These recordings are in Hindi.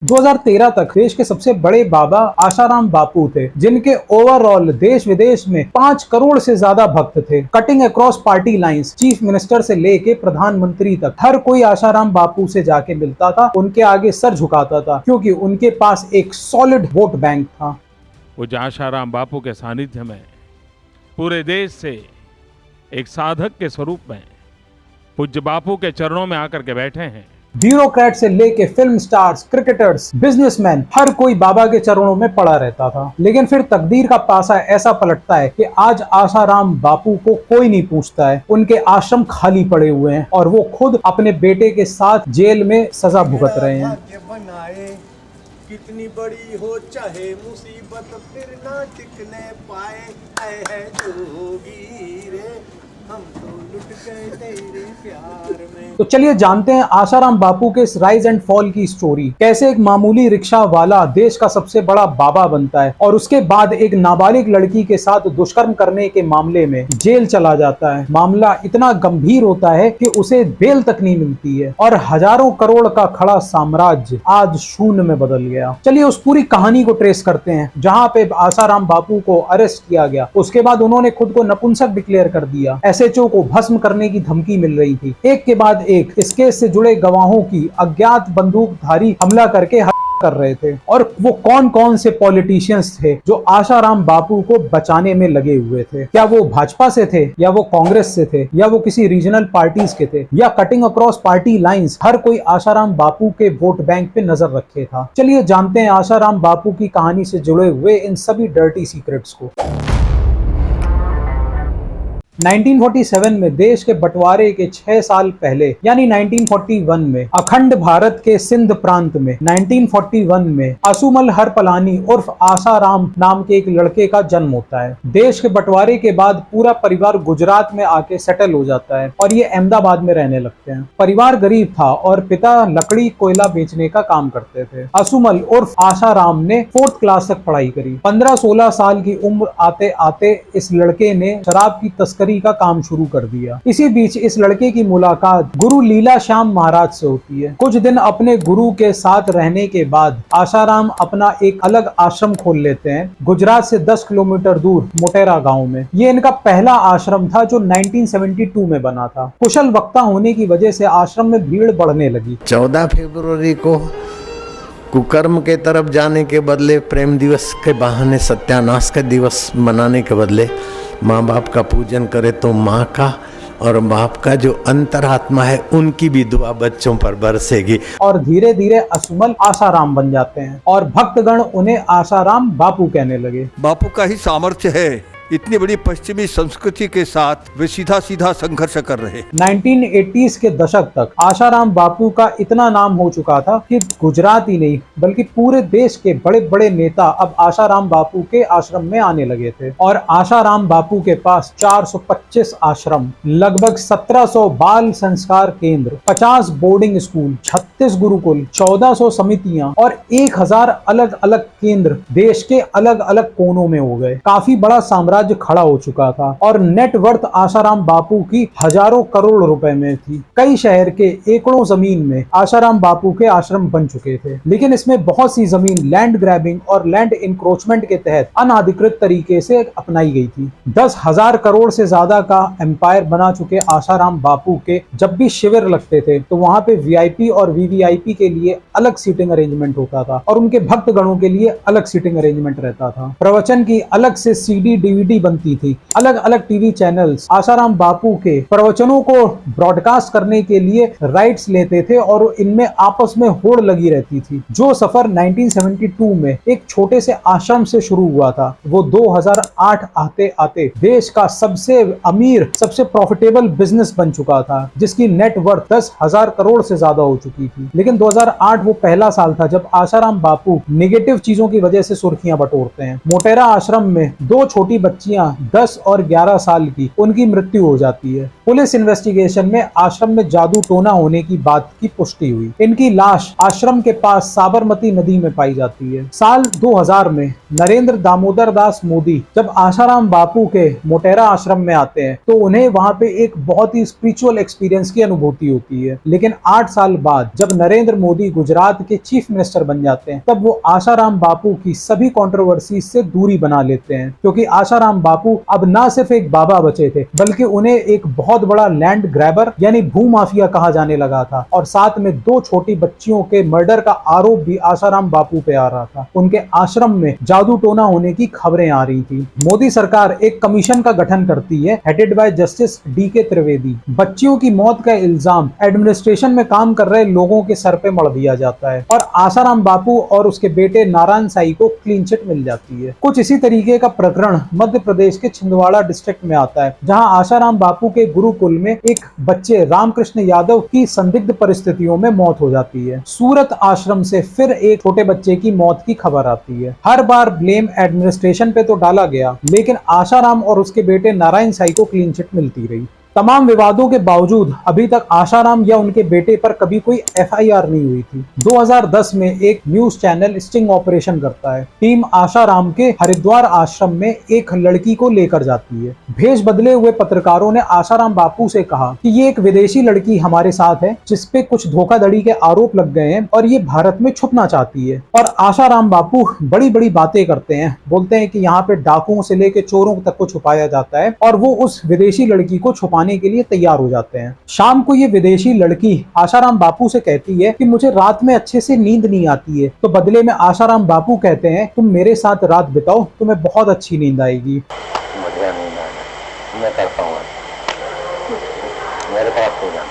2013 तक देश के सबसे बड़े बाबा आशाराम बापू थे, जिनके ओवरऑल देश विदेश में 5 करोड़ से ज्यादा भक्त थे। Cutting across party lines, chief minister से लेके प्रधानमंत्री तक हर कोई आशाराम बापू से जाके मिलता था, उनके आगे सर झुकाता था, क्योंकि उनके पास एक सॉलिड वोट बैंक था। पूज्य आशाराम बापू के सानिध्य में पूरे देश से एक साधक के स्वरूप में पूज्य बापू के चरणों में आकर के बैठे हैं। ब्यूरोक्रेट से लेके फिल्म स्टार्स, क्रिकेटर्स, बिजनेसमैन, हर कोई बाबा के चरणों में पड़ा रहता था। लेकिन फिर तकदीर का पासा ऐसा पलटता है कि आज आशाराम बापू को कोई नहीं पूछता है। उनके आश्रम खाली पड़े हुए हैं और वो खुद अपने बेटे के साथ जेल में सजा भुगत रहे हैं। कितनी बड़ी हो चाहे मुसीबत फिर ना टिकने पाए है जोगी रे, हम तो लुट गए तेरे प्यार में। तो चलिए जानते हैं आशाराम बापू के इस राइज एंड फॉल की स्टोरी। कैसे एक मामूली रिक्शा वाला देश का सबसे बड़ा बाबा बनता है और उसके बाद एक नाबालिग लड़की के साथ दुष्कर्म करने के मामले में जेल चला जाता है। मामला इतना गंभीर होता है कि उसे बेल तक नहीं मिलती है और हजारों करोड़ का खड़ा साम्राज्य आज शून्य में बदल गया। चलिए उस पूरी कहानी को ट्रेस करते हैं। जहां पे आशाराम बापू को अरेस्ट किया गया, उसके बाद उन्होंने खुद को नपुंसक डिक्लेयर कर दिया। एसएचओ को भस्म करने की धमकी मिल रही थी। एक के बाद एक इस केस से जुड़े गवाहों की अज्ञात बंदूकधारी हमला करके हत्या कर रहे थे। और वो कौन कौन से पॉलिटिशियंस थे जो आशाराम बापू को बचाने में लगे हुए थे? क्या वो भाजपा से थे, या वो कांग्रेस से थे, या वो किसी रीजनल पार्टीज के थे, या कटिंग अक्रॉस पार्टी लाइंस हर कोई आशाराम बापू के वोट बैंक पे नजर रखे था? चलिए जानते हैं आशाराम बापू की कहानी से जुड़े हुए इन सभी डर्टी सीक्रेट्स को। 1947 में देश के बंटवारे के 6 साल पहले यानी 1941 में अखंड भारत के सिंध प्रांत में 1941 में असुमल हरपलानी उर्फ आशाराम नाम के एक लड़के का जन्म होता है। देश के बंटवारे के बाद पूरा परिवार गुजरात में आके सेटल हो जाता है और ये अहमदाबाद में रहने लगते हैं। परिवार गरीब था और पिता लकड़ी कोयला बेचने का काम करते थे। असुमल उर्फ आशाराम ने 4th क्लास तक पढ़ाई करी। 15-16 साल की उम्र आते आते इस लड़के ने शराब की तस्करी का काम शुरू कर दिया। इसी बीच इस लड़के की मुलाकात गुरु लीला श्याम महाराज से होती है। कुछ दिन अपने गुरु के साथ रहने के बाद आशाराम अपना एक अलग आश्रम खोल लेते हैं गुजरात से 10 किलोमीटर दूर मोटेरा गांव में। ये इनका पहला आश्रम था जो 1972 में बना था। कुशल वक्ता होने की वजह से आश्रम में भीड़ बढ़ने लगी। 14 फरवरी को कुकर्म के तरफ जाने के बदले, प्रेम दिवस के बहाने सत्यानाश का दिवस मनाने के बदले माँ बाप का पूजन करे तो माँ का और बाप का जो अंतरात्मा है उनकी भी दुआ बच्चों पर बरसेगी। और धीरे धीरे असुमल आशाराम बन जाते हैं और भक्तगण उन्हें आशाराम बापू कहने लगे। बापू का ही सामर्थ्य है, इतनी बड़ी पश्चिमी संस्कृति के साथ वे सीधा सीधा संघर्ष कर रहे। 1980s के दशक तक आशाराम बापू का इतना नाम हो चुका था कि गुजरात ही नहीं बल्कि पूरे देश के बड़े बड़े नेता अब आशाराम बापू के आश्रम में आने लगे थे। और आशाराम बापू के पास 425 आश्रम, लगभग 1700 बाल संस्कार केंद्र, 50 बोर्डिंग स्कूल, 36 गुरुकुल, 1400 समितियां और 1000 अलग अलग केंद्र देश के अलग अलग कोनों में हो गए। काफी बड़ा साम्राज्य खड़ा हो चुका था और नेट वर्थ आशाराम बापू की हजारों करोड़ रुपए में थी। कई शहर के एकड़ों जमीन में आशाराम बापू के आश्रम बन चुके थे, लेकिन इसमें बहुत सी जमीन लैंड ग्रैबिंग और लैंड इंक्रोचमेंट के तहत अनाधिकृत तरीके से अपनाई गई थी। 10,000 करोड़ से ज्यादा का एम्पायर बना चुके आशाराम बापू के जब भी शिविर लगते थे तो वहां पे वीआईपी और वीवीआईपी के लिए अलग सीटिंग अरेंजमेंट होता था और उनके भक्तगणों के लिए अलग सीटिंग अरेंजमेंट रहता था। प्रवचन की अलग से सीडी डीवीडी बनती थी। अलग अलग टीवी चैनल्स आशाराम बापू के प्रवचनों को ब्रॉडकास्ट करने के लिए राइट्स लेते थे और इनमें आपस में होड़ लगी रहती थी। जो सफर 1972 में एक छोटे से आश्रम से शुरू हुआ था वो 2008 आते आते देश का सबसे अमीर, सबसे प्रॉफिटेबल बिजनेस बन चुका था, जिसकी नेट वर्थ 10,000 करोड़ से ज्यादा हो चुकी थी। लेकिन 2008 वो पहला साल था जब आशाराम बापू नेगेटिव चीजों की वजह से सुर्खियां बटोरते हैं। मोटेरा आश्रम में 2 छोटी बच्चियां 10 और 11 साल की उनकी मृत्यु हो जाती है। पुलिस इन्वेस्टिगेशन में आश्रम में जादू टोना होने की बात की पुष्टि हुई। इनकी लाश आश्रम के पास साबरमती नदी में पाई जाती है। साल 2000 में नरेंद्र दामोदर दास मोदी जब आशाराम बापू के मोटेरा आश्रम में आते हैं तो उन्हें वहां पे एक बहुत ही स्पिरिचुअल एक्सपीरियंस की अनुभूति होती है। लेकिन 8 साल बाद जब नरेंद्र मोदी गुजरात के चीफ मिनिस्टर बन जाते हैं तब वो आशाराम बापू की सभी कंट्रोवर्सी से दूरी बना लेते हैं, क्योंकि आशाराम बापू अब ना सिर्फ एक बाबा बचे थे बल्कि उन्हें एक बहुत बड़ा लैंड ग्रैबर यानी भू माफिया कहा जाने लगा था। और साथ में 2 छोटी बच्चियों के मर्डर का आरोप भी आशाराम बापू पे आ रहा था। उनके आश्रम में जादू टोना होने की खबरें आ रही थी। मोदी सरकार एक कमीशन का गठन करती है headed by justice DK Trivedi. बच्चियों की मौत का इल्जाम एडमिनिस्ट्रेशन में काम कर रहे लोगों के सर पे मढ़ दिया जाता है और आशाराम बापू और उसके बेटे नारायण साई को क्लीन चिट मिल जाती है। कुछ इसी तरीके का प्रकरण मध्य प्रदेश के छिंदवाड़ा डिस्ट्रिक्ट में आता है, जहां आशाराम बापू के गुरुकुल में एक बच्चे रामकृष्ण यादव की संदिग्ध परिस्थितियों में मौत हो जाती है। सूरत आश्रम से फिर एक छोटे बच्चे की मौत की खबर आती है। हर बार ब्लेम एडमिनिस्ट्रेशन पे तो डाला गया, लेकिन आशाराम और उसके बेटे नारायण साई को क्लीन चिट मिलती रही। तमाम विवादों के बावजूद अभी तक आशाराम या उनके बेटे पर कभी कोई FIR नहीं हुई थी। 2010 में एक न्यूज चैनल स्टिंग ऑपरेशन करता है। टीम आशाराम के हरिद्वार आश्रम में एक लड़की को लेकर जाती है। भेष बदले हुए पत्रकारों ने आशाराम बापू से कहा कि ये एक विदेशी लड़की हमारे साथ है जिसपे कुछ धोखाधड़ी के आरोप लग गए हैं और ये भारत में छुपना चाहती है। और आशाराम बापू बड़ी बड़ी बातें करते हैं, बोलते हैं कि यहाँ पे डाकुओं से लेकर चोरों तक को छुपाया जाता है और वो उस विदेशी लड़की को छुपाने के लिए तैयार हो जाते हैं। शाम को ये विदेशी लड़की आशाराम बापू से कहती है कि मुझे रात में अच्छे से नींद नहीं आती है, तो बदले में आशाराम बापू कहते हैं तुम मेरे साथ रात बिताओ, तुम्हें बहुत अच्छी नींद आएगी। बढ़िया नींद आएगी, मैं करता हूँ, मेरे पास हो जाना।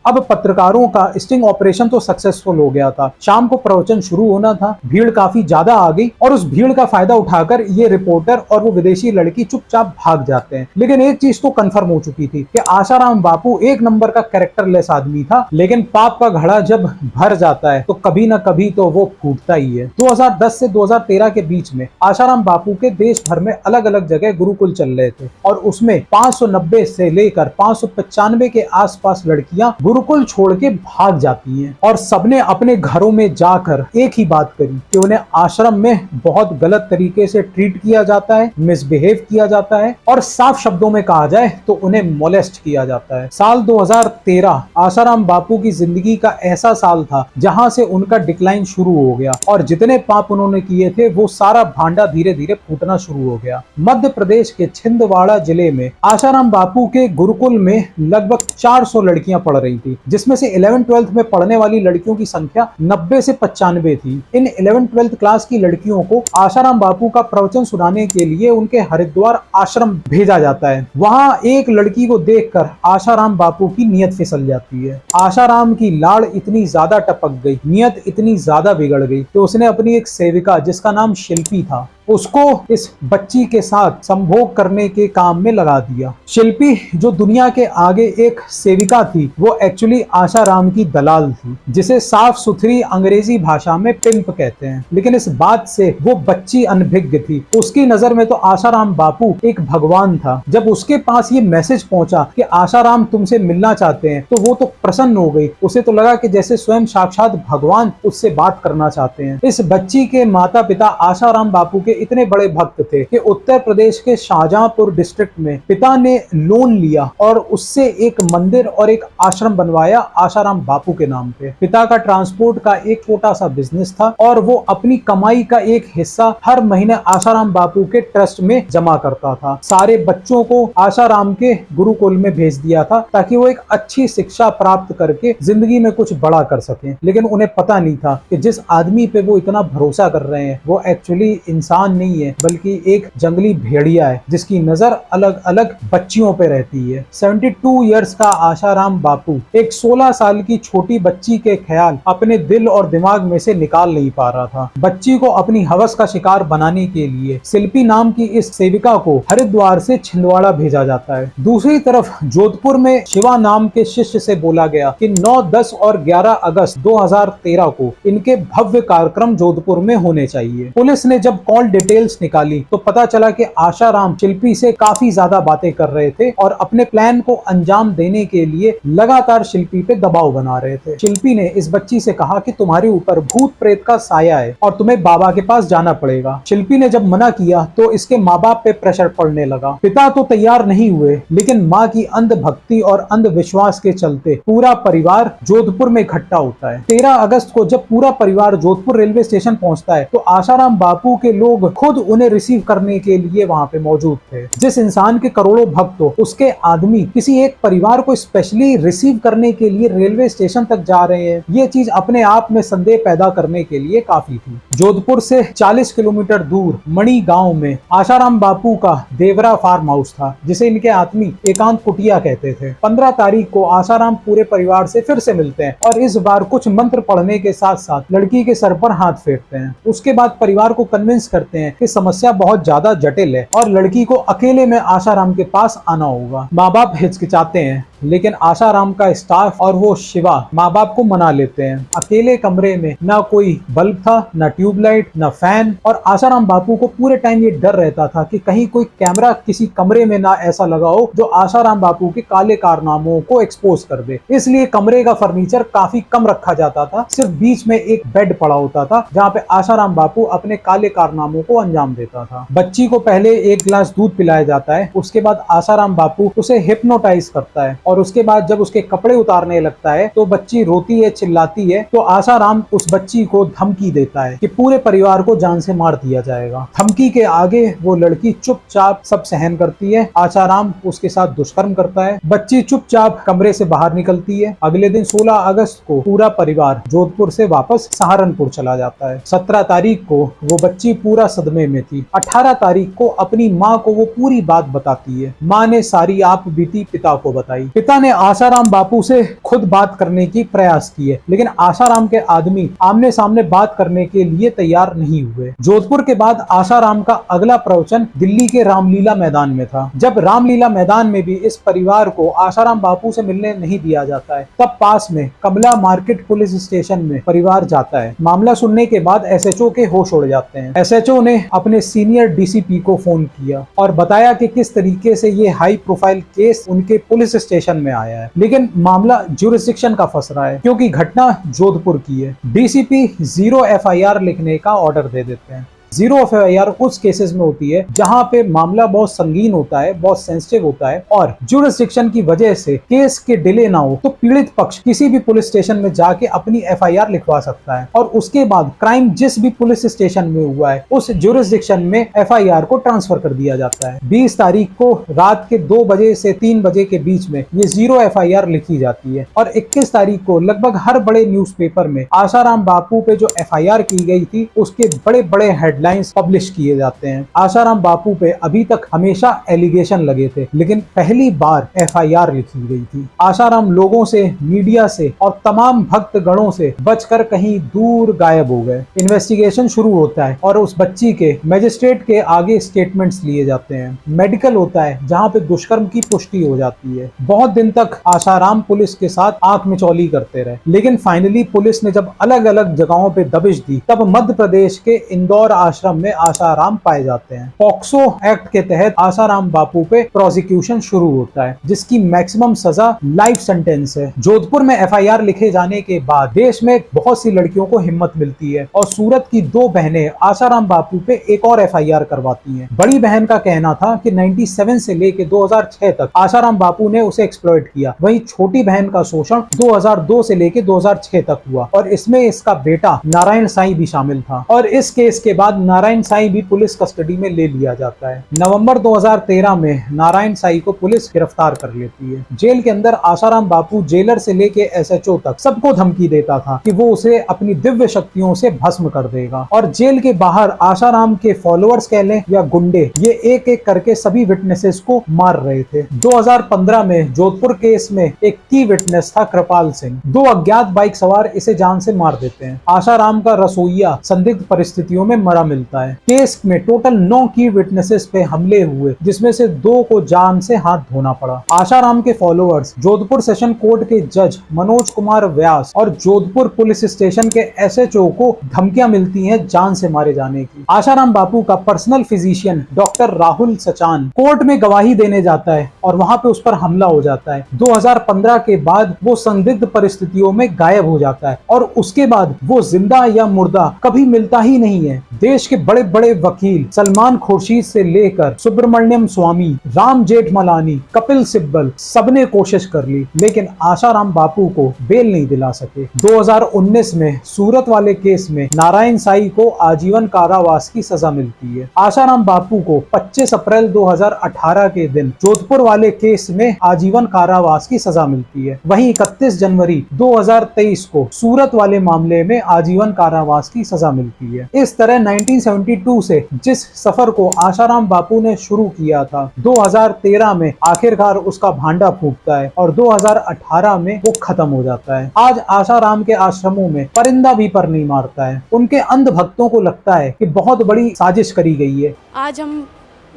अब पत्रकारों का स्टिंग ऑपरेशन तो सक्सेसफुल हो गया था। शाम को प्रवचन शुरू होना था, भीड़ काफी ज्यादा आ गई और उस भीड़ का फायदा उठाकर ये रिपोर्टर और वो विदेशी लड़की चुपचाप भाग जाते हैं। लेकिन एक चीज तो कंफर्म हो चुकी थी कि आशाराम बापू एक नंबर का कैरेक्टरलेस आदमी था, लेकिन पाप का घड़ा जब भर जाता है तो कभी ना कभी तो वो फूटता ही है। 2010 से 2013 के बीच में आशाराम बापू के देश भर में अलग अलग जगह गुरुकुल चल रहे थे और उसमें 590 से लेकर 595 के आसपास लड़कियां गुरुकुल छोड़ के भाग जाती हैं और सबने अपने घरों में जाकर एक ही बात करी कि उन्हें आश्रम में बहुत गलत तरीके से ट्रीट किया जाता है, मिसबिहेव किया जाता है और साफ शब्दों में कहा जाए तो उन्हें मोलेस्ट किया जाता है। साल 2013 आशाराम बापू की जिंदगी का ऐसा साल था जहां से उनका डिक्लाइन शुरू हो गया और जितने पाप उन्होंने किए थे वो सारा भांडा धीरे धीरे फूटना शुरू हो गया। मध्य प्रदेश के छिंदवाड़ा जिले में आशाराम बापू के गुरुकुल में लगभग 400 लड़कियां पढ़ रही थी, जिसमें से 11th-12th में पढ़ने वाली लड़कियों की संख्या 90 से 95 थी। इन 11th-12th क्लास की लड़कियों को आशाराम बापू का प्रवचन सुनाने के लिए उनके हरिद्वार आश्रम भेजा जाता है। वहां एक लड़की को देखकर आशाराम बापू की नीयत फिसल जाती है। आशाराम की लाड़ इतनी ज्यादा टपक गई, नीयत इतनी ज्यादा बिगड़ गई कि उसने अपनी एक सेविका जिसका नाम शिल्पी था उसको इस बच्ची के साथ संभोग करने के काम में लगा दिया। शिल्पी जो दुनिया के आगे एक सेविका थी वो एक्चुअली आशाराम की दलाल थी, जिसे साफ सुथरी अंग्रेजी भाषा में पिंप कहते हैं। लेकिन इस बात से वो बच्ची अनभिज्ञ थी। उसकी नजर में तो आशाराम बापू एक भगवान था। जब उसके पास ये मैसेज पहुंचा कि आशाराम तुमसे मिलना चाहते हैं तो वो तो प्रसन्न हो गई। उसे तो लगा कि जैसे स्वयं साक्षात भगवान उससे बात करना चाहते हैं। इस बच्ची के माता पिता आशाराम बापू के इतने बड़े भक्त थे कि उत्तर प्रदेश के शाहजहांपुर डिस्ट्रिक्ट में पिता ने लोन लिया और उससे एक मंदिर और एक आश्रम बनवाया आशाराम बापू के नाम पे। पिता का ट्रांसपोर्ट का एक छोटा सा बिजनेस था और वो अपनी कमाई का एक हिस्सा हर महीने आशाराम बापू के ट्रस्ट में जमा करता था। सारे बच्चों को आशाराम के गुरुकुल में भेज दिया था ताकि वो एक अच्छी शिक्षा प्राप्त करके जिंदगी में कुछ बड़ा कर सके। लेकिन उन्हें पता नहीं था कि जिस आदमी पे वो इतना भरोसा कर रहे हैं वो एक्चुअली इंसान नहीं है बल्कि एक जंगली भेड़िया है जिसकी नजर अलग अलग बच्चियों पे रहती है। 72 इयर्स का आशाराम बापू एक 16 साल की छोटी बच्ची के ख्याल अपने दिल और दिमाग में से निकाल नहीं पा रहा था। बच्ची को अपनी हवस का शिकार बनाने के लिए शिल्पी नाम की इस सेविका को हरिद्वार से छिंदवाड़ा भेजा जाता है। दूसरी तरफ जोधपुर में शिवा नाम के शिष्य से बोला गया कि 9, 10 और 11 अगस्त 2013 को इनके भव्य कार्यक्रम जोधपुर में होने चाहिए। पुलिस ने जब कॉल डिटेल्स निकाली तो पता चला कि आशाराम शिल्पी से काफी ज्यादा बातें कर रहे थे और अपने प्लान को अंजाम देने के लिए लगातार शिल्पी पे दबाव बना रहे थे। शिल्पी ने इस बच्ची से कहा कि तुम्हारे ऊपर भूत प्रेत का साया है और तुम्हें बाबा के पास जाना पड़ेगा। शिल्पी ने जब मना किया तो इसके माँ बाप पे प्रेशर पड़ने लगा। पिता तो तैयार नहीं हुए, लेकिन माँ की अंधभक्ति और अंधविश्वास के चलते पूरा परिवार जोधपुर में इकट्ठा होता है। 13 अगस्त को जब पूरा परिवार जोधपुर रेलवे स्टेशन पहुंचता है तो आशाराम बापू के लोग खुद उन्हें रिसीव करने के लिए वहां पे मौजूद थे। जिस इंसान के करोड़ों भक्त हो, उसके आदमी किसी एक परिवार को स्पेशली रिसीव करने के लिए रेलवे स्टेशन तक जा रहे हैं, ये चीज अपने आप में संदेह पैदा करने के लिए काफी थी। जोधपुर से 40 किलोमीटर दूर मणि गांव में आशाराम बापू का देवरा फार्म हाउस था, जिसे इनके आदमी एकांत कुटिया कहते थे। 15 तारीख को आशाराम पूरे परिवार से फिर से मिलते हैं और इस बार कुछ मंत्र पढ़ने के साथ साथ लड़की के सर पर हाथ फेरते हैं। उसके बाद परिवार को कन्विंस करते हैं कि समस्या बहुत ज्यादा जटिल है और लड़की को अकेले में आशाराम के पास आना होगा। माँ बाप हिचकिचाते हैं, लेकिन आशाराम का स्टाफ और वो शिवा माँ बाप को मना लेते हैं। अकेले कमरे में ना कोई बल्ब था, ना ट्यूबलाइट, ना फैन, और आशाराम बापू को पूरे टाइम ये डर रहता था कि कहीं कोई कैमरा किसी कमरे में ना ऐसा लगा हो जो आशाराम बापू के काले कारनामों को एक्सपोज कर दे। इसलिए कमरे का फर्नीचर काफी कम रखा जाता था, सिर्फ बीच में एक बेड पड़ा होता था जहाँ पे आशाराम बापू अपने काले कारनामों को अंजाम देता था। बच्ची को पहले एक गिलास दूध पिलाया जाता है, उसके बाद आशाराम बापू उसे हिप्नोटाइज करता है और उसके बाद जब उसके कपड़े उतारने लगता है तो बच्ची रोती है, चिल्लाती है, तो आशाराम उस बच्ची को धमकी देता है कि पूरे परिवार को जान से मार दिया जाएगा। धमकी के आगे वो लड़की चुपचाप सब सहन करती है। आशाराम उसके साथ दुष्कर्म करता है। बच्ची चुपचाप कमरे से बाहर निकलती है। अगले दिन 16 अगस्त को पूरा परिवार जोधपुर से वापस सहारनपुर चला जाता है। 17 तारीख को वो बच्ची पूरा सदमे में थी। 18 तारीख को अपनी माँ को वो पूरी बात बताती है। माँ ने सारी आप बीती पिता को बताई। पिता ने आशाराम बापू से खुद बात करने की प्रयास किए, लेकिन आशाराम के आदमी आमने सामने बात करने के लिए तैयार नहीं हुए। जोधपुर के बाद आशाराम का अगला प्रवचन दिल्ली के रामलीला मैदान में था। जब रामलीला मैदान में भी इस परिवार को आशाराम बापू से मिलने नहीं दिया जाता है, तब पास में कमला मार्केट पुलिस स्टेशन में परिवार जाता है। मामला सुनने के बाद एसएचओ के होश उड़ जाते हैं। एसएचओ ने अपने सीनियर डीसीपी को फोन किया और बताया कि किस तरीके से ये हाई प्रोफाइल केस उनके पुलिस स्टेशन में आया है, लेकिन मामला ज्यूरिसडिक्शन का फंस रहा है क्योंकि घटना जोधपुर की है। डीसीपी 0 एफआईआर लिखने का ऑर्डर दे देते हैं। 0 एफआईआर उस केसेस में होती है जहां पे मामला बहुत संगीन होता है, बहुत सेंसिटिव होता है और ज्यूरिसडिक्शन की वजह से केस के डिले ना हो तो पीड़ित पक्ष किसी भी पुलिस स्टेशन में जाके अपनी एफआईआर लिखवा सकता है और उसके बाद क्राइम जिस भी पुलिस स्टेशन में हुआ है उस ज्यूरिसडिक्शन में एफआईआर को ट्रांसफर कर दिया जाता है। 20 तारीख को रात के 2 बजे से 3 बजे के बीच में ये 0 एफआईआर लिखी जाती है और 21 तारीख को लगभग हर बड़े न्यूज़पेपर में आशाराम बापू पे जो एफआईआर की गई थी उसके बड़े बड़े हेडलाइंस पब्लिश किए जाते हैं। आशाराम बापू पे अभी तक हमेशा एलिगेशन लगे थे, लेकिन पहली बार एफआईआर लिखी गई थी। आशाराम लोगों से, मीडिया से और तमाम भक्त गणों से बचकर कहीं दूर गायब हो गए। इन्वेस्टिगेशन शुरू होता है और उस बच्ची के मजिस्ट्रेट के आगे स्टेटमेंट्स लिए जाते हैं। मेडिकल होता है जहां पे दुष्कर्म की पुष्टि हो जाती है। बहुत दिन तक आशाराम पुलिस के साथ आंख मिचौली करते रहे, लेकिन फाइनली पुलिस ने जब अलग अलग जगहों पे दबिश दी तब मध्य प्रदेश के इंदौर आश्रम में आशाराम पाए जाते हैं। पॉक्सो एक्ट के तहत आशाराम बापू पे प्रोसिक्यूशन शुरू होता है, जिसकी मैक्सिमम सजा लाइफ सेंटेंस है। जोधपुर में एफआईआर लिखे जाने के बाद देश में बहुत सी लड़कियों को हिम्मत मिलती है और सूरत की 2 बहनें आशाराम बापू पे एक और एफआईआर करवाती हैं। बड़ी बहन का कहना था कि 97 से लेके 2006 तक आशाराम बापू ने उसे एक्सप्लॉइट किया। वहीं छोटी बहन का शोषण 2002 से लेके 2006 तक हुआ और इसमें इसका बेटा नारायण साईं भी शामिल था और इस केस के बाद नारायण साईं भी पुलिस कस्टडी में ले लिया जाता है। नवंबर 2013 में नारायण साईं को पुलिस गिरफ्तार कर लेती है। जेल के अंदर आशाराम बापू जेलर से लेके एसएचओ तक सबको धमकी देता था कि वो उसे अपनी दिव्य शक्तियों से भस्म कर देगा और जेल के बाहर आशाराम के फॉलोअर्स कह लें या गुंडे, ये एक एक करके सभी विटनेसेस को मार रहे थे। 2015 में जोधपुर केस में एक की विटनेस था कृपाल सिंह। 2 अज्ञात बाइक सवार इसे जान से मार देते हैं। आशाराम का रसोइया संदिग्ध परिस्थितियों में मरा मिलता है। केस में टोटल 9 की विटनेसेस पे हमले हुए, जिसमें से 2 को जान से हाथ धोना पड़ा। आशाराम के फॉलोअर्स जोधपुर सेशन कोर्ट के जज मनोज कुमार व्यास और जोधपुर पुलिस स्टेशन के SHO को धमकियां मिलती हैं जान से मारे जाने की। आशाराम बापू का personal physician doctor Rahul Sachan court में गवाही देने जाता है और वहां पे उस पर हमला हो जाता है। 2015 के बाद वो संदिग्ध परिस्थितियों में गायब हो जाता है और उसके बाद वो जिंदा या मुर्दा कभी मिलता ही नहीं है। देश के बड़े बड़े वकील सलमान खुर्शीद से लेकर सुब्रमण्यम स्वामी, राम जेठमलानी, कपिल सिब्बल सबने कोशिश कर ली, लेकिन आशाराम बापू को बेल नहीं दिला सके। 2019 में सूरत वाले केस में नारायण साई को आजीवन कारावास की सजा मिलती है। आशाराम बापू को 25 अप्रैल 2018 के दिन जोधपुर वाले केस में आजीवन कारावास की सजा मिलती है। वहीं 31 जनवरी 2023 को सूरत वाले मामले में आजीवन कारावास की सजा मिलती है। इस तरह 1972 से जिस सफर को आशाराम बापू ने शुरू किया था, 2013 में आखिरकार उसका भांडा फूटता है और 2018 में वो खत्म हो जाता है। आज आशाराम के आश्रमों में परिंदा भी पर नहीं मारता है। उनके अंध भक्तों को लगता है कि बहुत बड़ी साजिश करी गई है। आज हम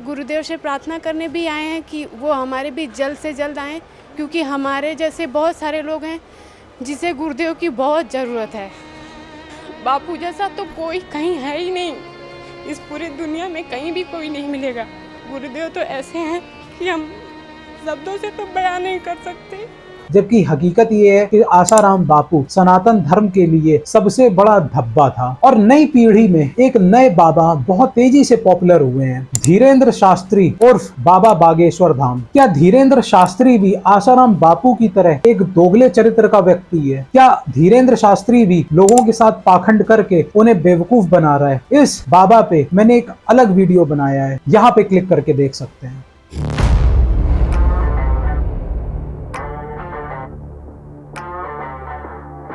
गुरुदेव से प्रार्थना करने भी आए हैं कि वो हमारे बीच जल्द से जल्द आएँ, क्योंकि हमारे जैसे बहुत सारे लोग हैं जिसे गुरुदेव की बहुत ज़रूरत है। बापू जैसा तो कोई कहीं है ही नहीं, इस पूरी दुनिया में कहीं भी कोई नहीं मिलेगा। गुरुदेव तो ऐसे हैं कि हम शब्दों से तो बयान नहीं कर सकते। जबकि हकीकत ये है कि आशाराम बापू सनातन धर्म के लिए सबसे बड़ा धब्बा था और नई पीढ़ी में एक नए बाबा बहुत तेजी से पॉपुलर हुए हैं, धीरेन्द्र शास्त्री उर्फ बाबा बागेश्वर धाम। क्या धीरेन्द्र शास्त्री भी आशाराम बापू की तरह एक दोगले चरित्र का व्यक्ति है? क्या धीरेन्द्र शास्त्री भी लोगों के साथ पाखंड करके उन्हें बेवकूफ बना रहा है? इस बाबा पे मैंने एक अलग वीडियो बनाया है, यहाँ पे क्लिक करके देख सकते हैं।